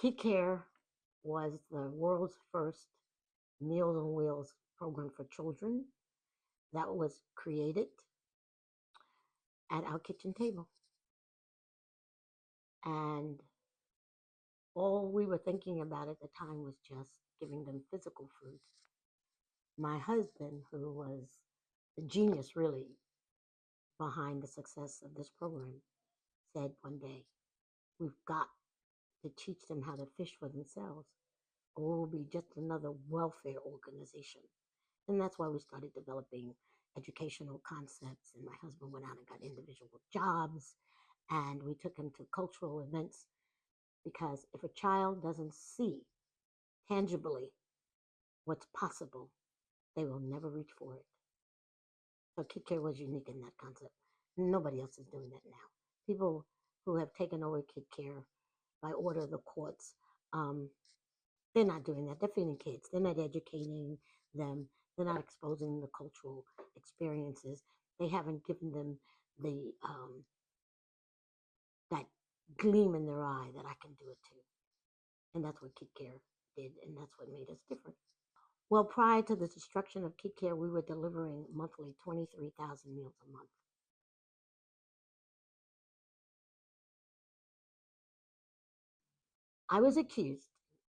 Kid Care was the world's first Meals on Wheels program for children that was created at our kitchen table. And all we were thinking about at the time was just giving them physical food. My husband, who was the genius really behind the success of this program, said one day, we've got to teach them how to fish for themselves, or we'll be just another welfare organization. And that's why we started developing educational concepts. And my husband went out and got individual jobs, and we took him to cultural events because if a child doesn't see tangibly what's possible, they will never reach for it. So Kid Care was unique in that concept. Nobody else is doing that now. People who have taken over Kid Care by order of the courts, um, they're not doing that. They're feeding kids. They're not educating them. They're not exposing the cultural experiences. They haven't given them the that gleam in their eye that I can do it too. And that's what Kid Care did, and that's what made us different. Well, prior to the destruction of Kid Care, we were delivering monthly 23,000 meals a month. I was accused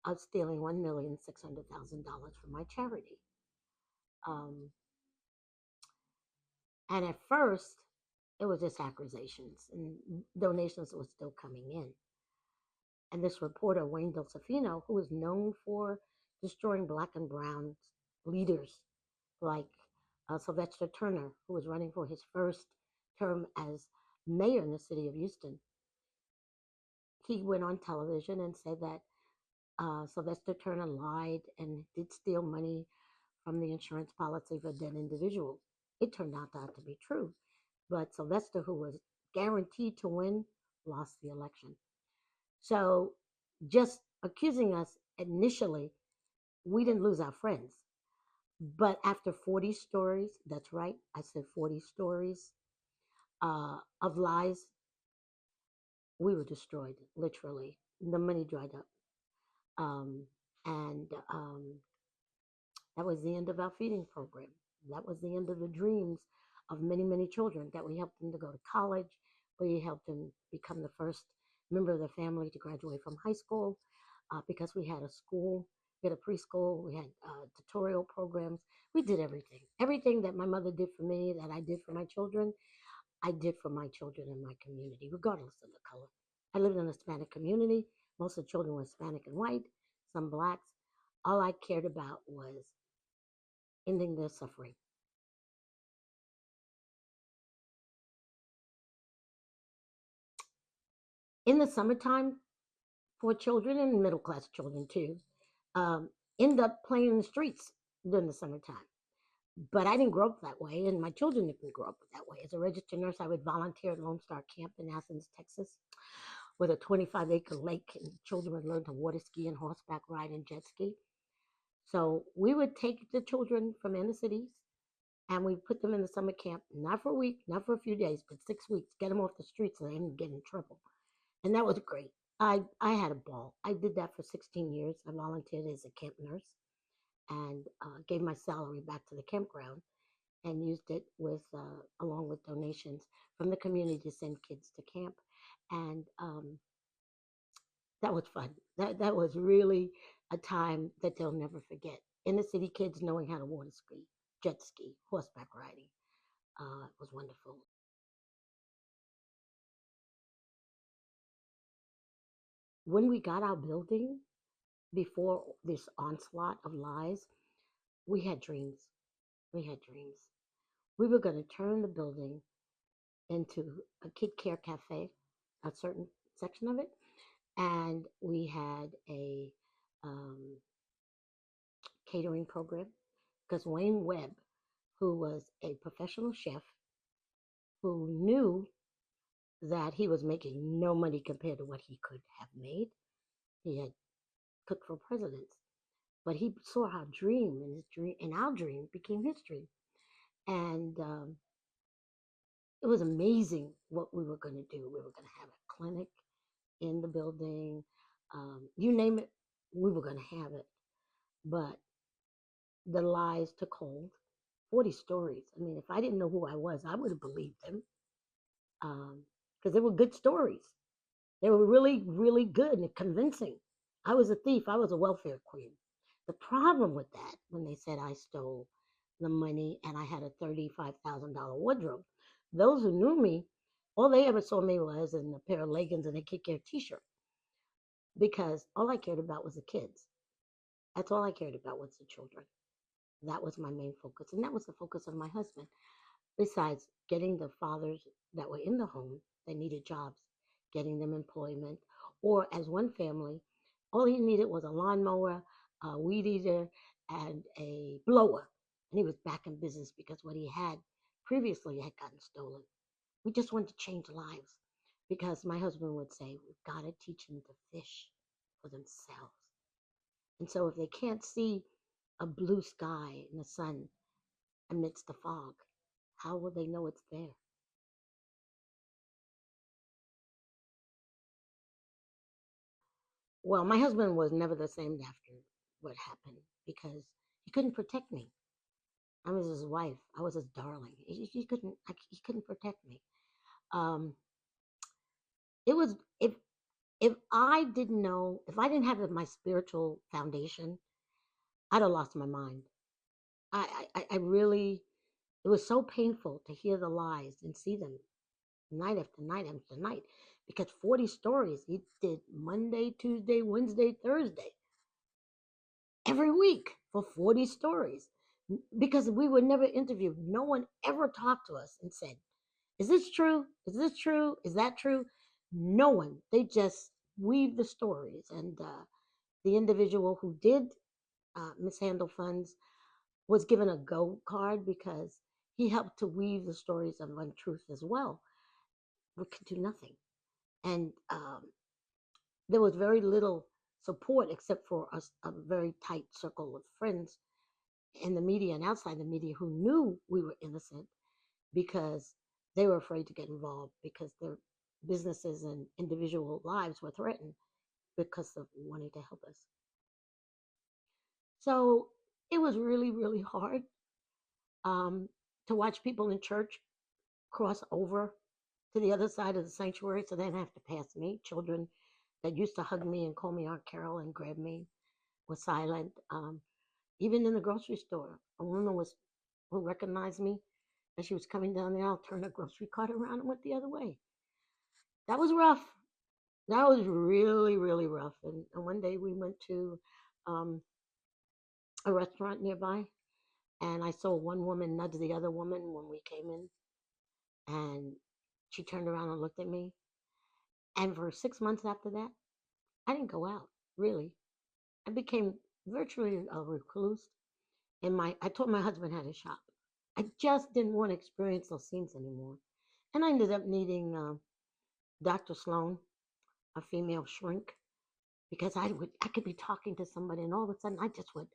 of stealing $1,600,000 from my charity. Um, and at first, it was just accusations, and donations were still coming in. And this reporter, Wayne Delfino, who is known for destroying black and brown leaders like Sylvester Turner, who was running for his first term as mayor in the city of Houston, he went on television and said that Sylvester Turner lied and did steal money from the insurance policy of a dead individual. It turned out to be true. But Sylvester, who was guaranteed to win, lost the election. So just accusing us initially, we didn't lose our friends. But after 40 stories, that's right, I said 40 stories of lies, we were destroyed, literally. The money dried up. Um, and that was the end of our feeding program. That was the end of the dreams of many, many children that we helped them to go to college. We helped them become the first member of the family to graduate from high school because we had a school, we had a preschool, we had tutorial programs. We did everything. Everything that my mother did for me, that I did for my children, I did for my children in my community, regardless of the color. I lived in a Hispanic community. Most of the children were Hispanic and white, some blacks. All I cared about was ending their suffering. In the summertime, for children and middle class children too, um, end up playing in the streets during the summertime. But I didn't grow up that way, and my children didn't grow up that way. As a registered nurse, I would volunteer at Lone Star Camp in Athens, Texas, with a 25-acre lake, and children would learn to water ski and horseback ride and jet ski. So we would take the children from inner cities and we put them in the summer camp, not for a week, not for a few days, but 6 weeks, get them off the streets so they didn't get in trouble. And that was great. I had a ball. I did that for 16 years. I volunteered as a camp nurse and gave my salary back to the campground and used it with along with donations from the community to send kids to camp. And that was fun. That was really a time that they'll never forget. Inner city kids knowing how to water ski, jet ski, horseback riding was wonderful. When we got our building, before this onslaught of lies, we had dreams. We had dreams. We were going to turn the building into a kid care cafe, a certain section of it, and we had a um, catering program because Wayne Webb, who was a professional chef, who knew that he was making no money compared to what he could have made. He had cooked for presidents, but he saw our dream, and his dream, and our dream became history. And it was amazing what we were going to do. We were going to have a clinic in the building. You name it, we were going to have it. But the lies took hold. 40 stories. I mean, if I didn't know who I was, I would have believed them because they were good stories. They were really, really good and convincing. I was a thief. I was a welfare queen. The problem with that, when they said I stole the money and I had a $35,000 wardrobe, those who knew me, all they ever saw me was in a pair of leggings and a kick air t shirt because all I cared about was the kids. That's all I cared about was the children. That was my main focus. And that was the focus of my husband. Besides getting the fathers that were in the home that needed jobs, getting them employment, or as one family, all he needed was a lawnmower, a weed eater, and a blower. And he was back in business because what he had previously had gotten stolen. We just wanted to change lives because my husband would say, we've got to teach them to fish for themselves. And so if they can't see a blue sky and the sun amidst the fog, how will they know it's there? Well, my husband was never the same after what happened because he couldn't protect me. I was his wife. I was his darling. He couldn't protect me. Um, it was if I didn't know if I didn't have my spiritual foundation, I'd have lost my mind. I really it was so painful to hear the lies and see them night after night after night because 40 stories he did Monday, Tuesday, Wednesday, Thursday every week for 40 stories because we were never interviewed. No one ever talked to us and said, is this true? Is this true? Is that true? No one. They just weave the stories. And the individual who did mishandle funds was given a go card because he helped to weave the stories of untruth as well. We could do nothing. And there was very little support except for a very tight circle of friends in the media and outside the media who knew we were innocent because they were afraid to get involved because their businesses and individual lives were threatened because of wanting to help us. So it was really, really hard um, to watch people in church cross over to the other side of the sanctuary so they didn't have to pass me. Children that used to hug me and call me Aunt Carol and grab me were silent. Even in the grocery store, a woman was who recognized me as she was coming down the aisle, turned her grocery cart around and went the other way. That was rough. That was really, really rough. And one day we went to um, a restaurant nearby, and I saw one woman nudge the other woman when we came in, and she turned around and looked at me. And for 6 months after that, I didn't go out, really. I became virtually a recluse. And I told my husband how to shop. I just didn't want to experience those scenes anymore. And I ended up needing Dr. Sloan, a female shrink, because I could be talking to somebody and all of a sudden I just would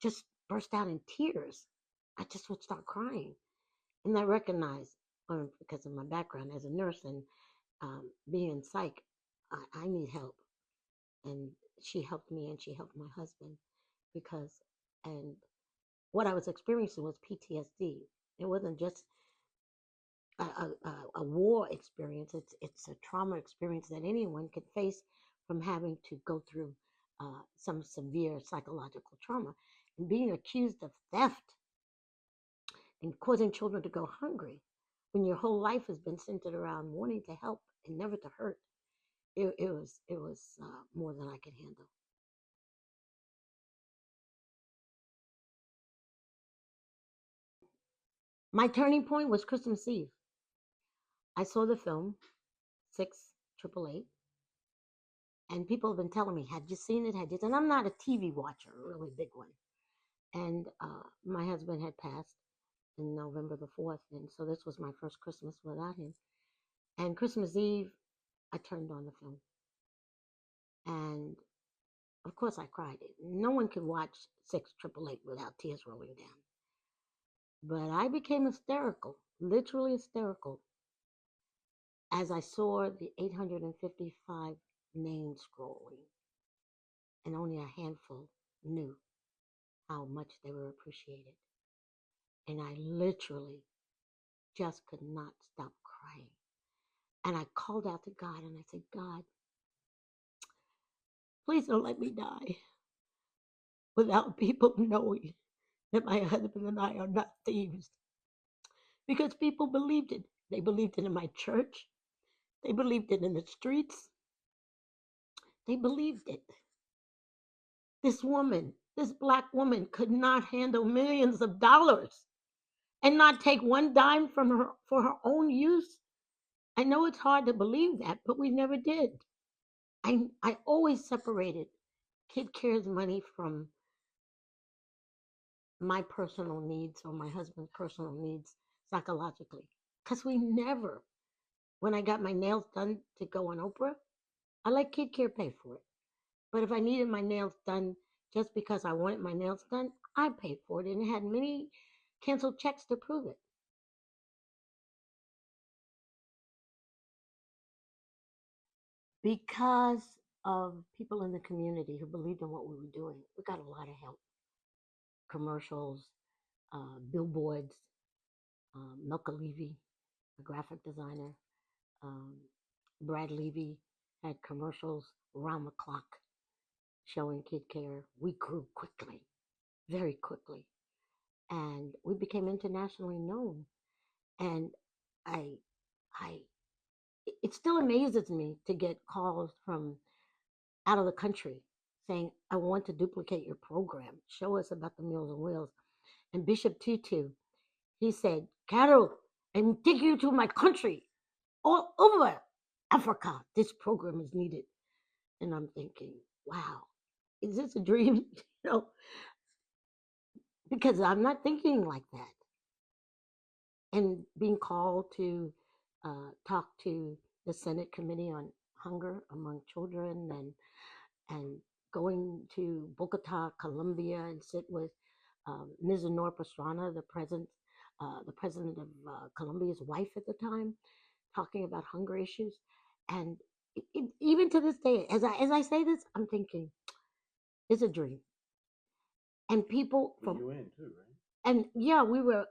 just burst out in tears. I just would start crying. And I recognized, because of my background as a nurse and being in psych, I need help. And she helped me and she helped my husband because, and what I was experiencing was PTSD. It wasn't just a war experience. It's a trauma experience that anyone could face from having to go through some severe psychological trauma and being accused of theft and causing children to go hungry when your whole life has been centered around wanting to help and never to hurt. It was more than I could handle. My turning point was Christmas Eve. I saw the film 6 888, and people have been telling me, "Had you seen it? Had you?" And I'm not a TV watcher, a really big one. And my husband had passed in November the 4th, and so this was my first Christmas without him. And Christmas Eve, I turned on the film, and of course I cried. No one could watch 6 888 without tears rolling down. But I became hysterical, literally hysterical, as I saw the 855 names scrolling. and only a handful knew how much they were appreciated. And I literally just could not stop crying. And I called out to God and I said, God, please don't let me die without people knowing that my husband and I are not thieves. Because people believed it. They believed it in my church. They believed it in the streets. They believed it. This woman, this black woman, could not handle millions of dollars and not take one dime from her for her own use. I know it's hard to believe that, but we never did. I always separated Kid Care's money from my personal needs or my husband's personal needs psychologically. Because we never, when I got my nails done to go on Oprah, I let Kid Care pay for it. But if I needed my nails done just because I wanted my nails done, I paid for it and it had many canceled checks to prove it. Because of people in the community who believed in what we were doing, we got a lot of help. Commercials, billboards, Milka Levy, a graphic designer, um, Brad Levy had commercials around the clock showing Kid Care. We grew quickly, very quickly, and we became internationally known. And I, I, it still amazes me to get calls from out of the country saying, "I want to duplicate your program. Show us about the Meals on Wheels." And Bishop Tutu, he said, "Carol, I'm taking you to my country, all over Africa. This program is needed." And I'm thinking, wow, is this a dream? you know, because I'm not thinking like that. And being called to talk to the Senate Committee on Hunger Among Children and going to Bogota, Colombia, and sit with Ms. Honor Pastrana, the president of Colombia's wife at the time, talking about hunger issues. And even to this day, as I say this, I'm thinking it's a dream. And people The from UN too, right? and yeah, we were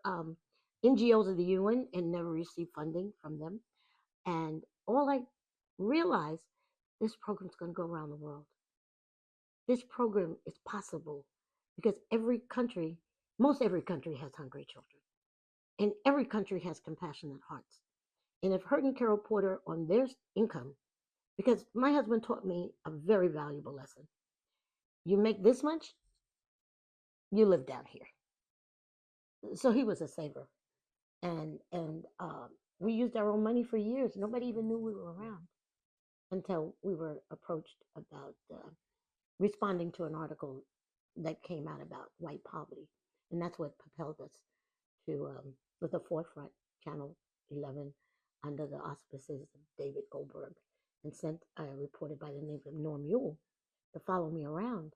NGOs of the UN and never received funding from them. And all I realized, this program's going to go around the world. This program is possible because every country, most every country has hungry children, and every country has compassionate hearts. And if Hurt and Carol Porter on their income, because my husband taught me a very valuable lesson. You make this much, you live down here. So he was a saver, and we used our own money for years. Nobody even knew we were around until we were approached about responding to an article that came out about white poverty, and that's what propelled us to with the forefront Channel 11 under the auspices of David Goldberg, and sent a reporter by the name of Norm Yule to follow me around,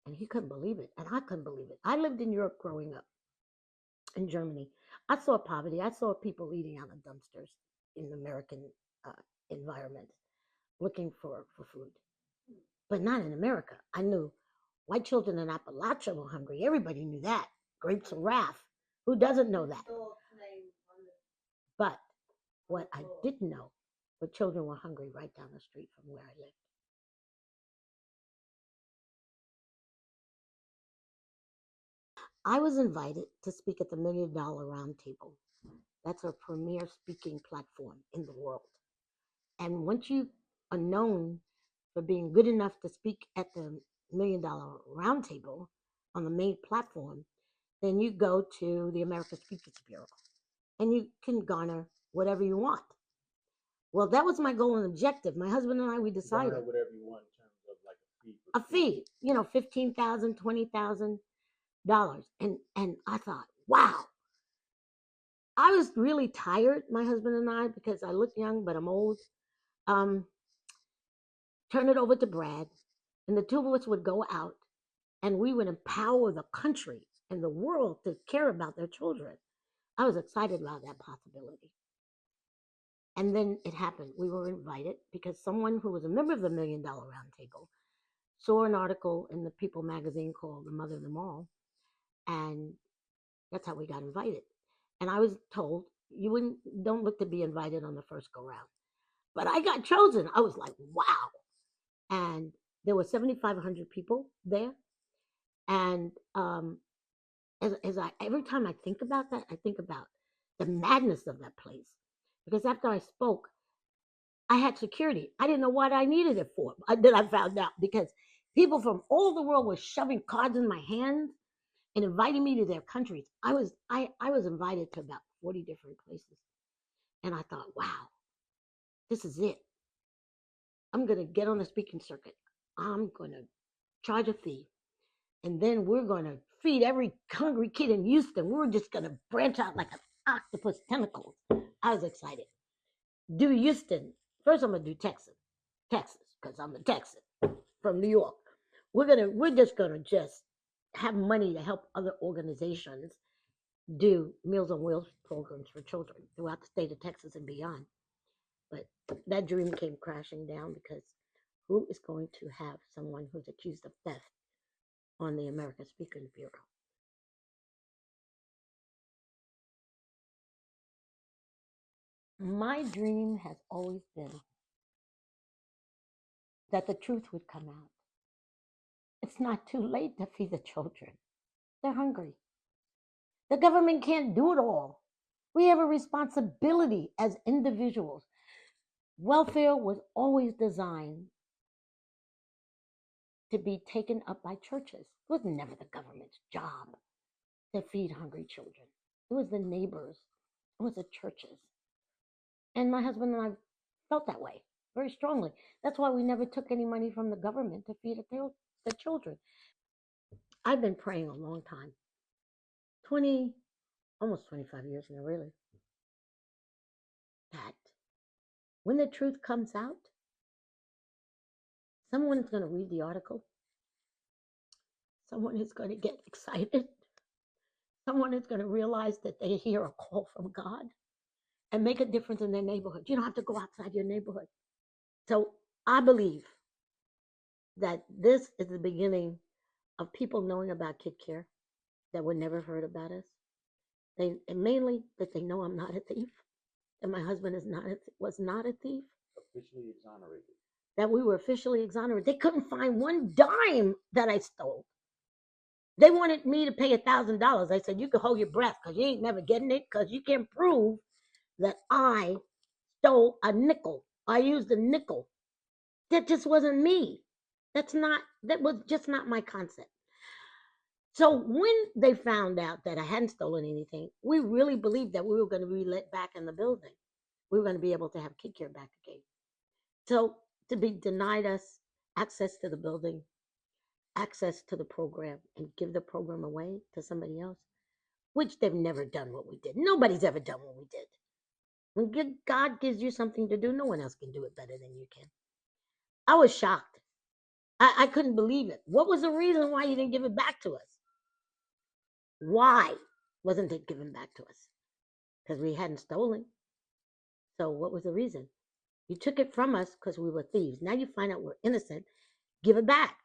and he couldn't believe it, and I couldn't believe it. I lived in Europe growing up, in Germany. I saw poverty. I saw people eating out of dumpsters in American uh, environments, looking for food, but not in America. I knew white children in Appalachia were hungry. Everybody knew that. Grapes of Wrath. Who doesn't know that? But what I didn't know, were children were hungry right down the street from where I lived. I was invited to speak at the $1 Million Roundtable. That's a premier speaking platform in the world. And once you are known for being good enough to speak at the $1 Million Roundtable on the main platform, then you go to the American Speakers Bureau and you can garner whatever you want. Well, that was my goal and objective. My husband and I, we decided. Garner whatever you want in terms of like a fee. A fee, $15,000, $20,000, and I thought, wow. I was really tired, my husband and I, because I look young but I'm old. Um, Turn it over to Brad, and the two of us would go out, and we would empower the country and the world to care about their children. I was excited about that possibility. And then it happened. We were invited because someone who was a member of the $1 Million Roundtable saw an article in the People magazine called The Mother of Them All, and that's how we got invited. And I was told you wouldn't don't look to be invited on the first go round. But I got chosen. I was like, wow. And there were 7,500 people there. And as I every time I think about that, I think about the madness of that place. Because after I spoke, I had security. I didn't know what I needed it for. Then I found out because people from all the world were shoving cards in my hands and inviting me to their countries. I was invited to about 40 different places. And I thought, wow, this is it. I'm gonna get on the speaking circuit. I'm gonna charge a fee. And then we're gonna feed every hungry kid in Houston. We're just gonna branch out like an octopus tentacles. I was excited. Do Houston. First I'm gonna do Texas, because I'm a Texan from New York. We're just gonna just have money to help other organizations do Meals on Wheels programs for children throughout the state of Texas and beyond. But that dream came crashing down because who is going to have someone who's accused of theft on the American Speakers Bureau? My dream has always been that the truth would come out. It's not too late to feed the children. They're hungry. The government can't do it all. We have a responsibility as individuals. Welfare was always designed to be taken up by churches. It was never the government's job to feed hungry children. It was the neighbors. It was the churches. And my husband and I felt that way very strongly. That's why we never took any money from the government to feed the children. I've been praying a long time 20, almost 25 years now, really, that when the truth comes out, someone is going to read the article, someone is going to get excited, someone is going to realize that they hear a call from God and make a difference in their neighborhood. You don't have to go outside your neighborhood. So I believe that this is the beginning of people knowing about Kid Care that would never heard about us. And mainly that they know I'm not a thief, that my husband was not a thief, officially exonerated. that we were officially exonerated. They couldn't find one dime that I stole. They wanted me to pay $1,000. I said, you can hold your breath because you ain't never getting it because you can prove that I stole a nickel. I used a nickel. That just wasn't me. That was just not my concept. So when they found out that I hadn't stolen anything, we really believed that we were going to be let back in the building. We were going to be able to have Kid Care back again. So to be denied us access to the building, access to the program, and give the program away to somebody else, which they've never done what we did. Nobody's ever done what we did. When God gives you something to do, no one else can do it better than you can. I was shocked. I couldn't believe it. What was the reason why you didn't give it back to us? Why wasn't it given back to us? Because we hadn't stolen. So what was the reason? You took it from us because we were thieves. Now you find out we're innocent. Give it back.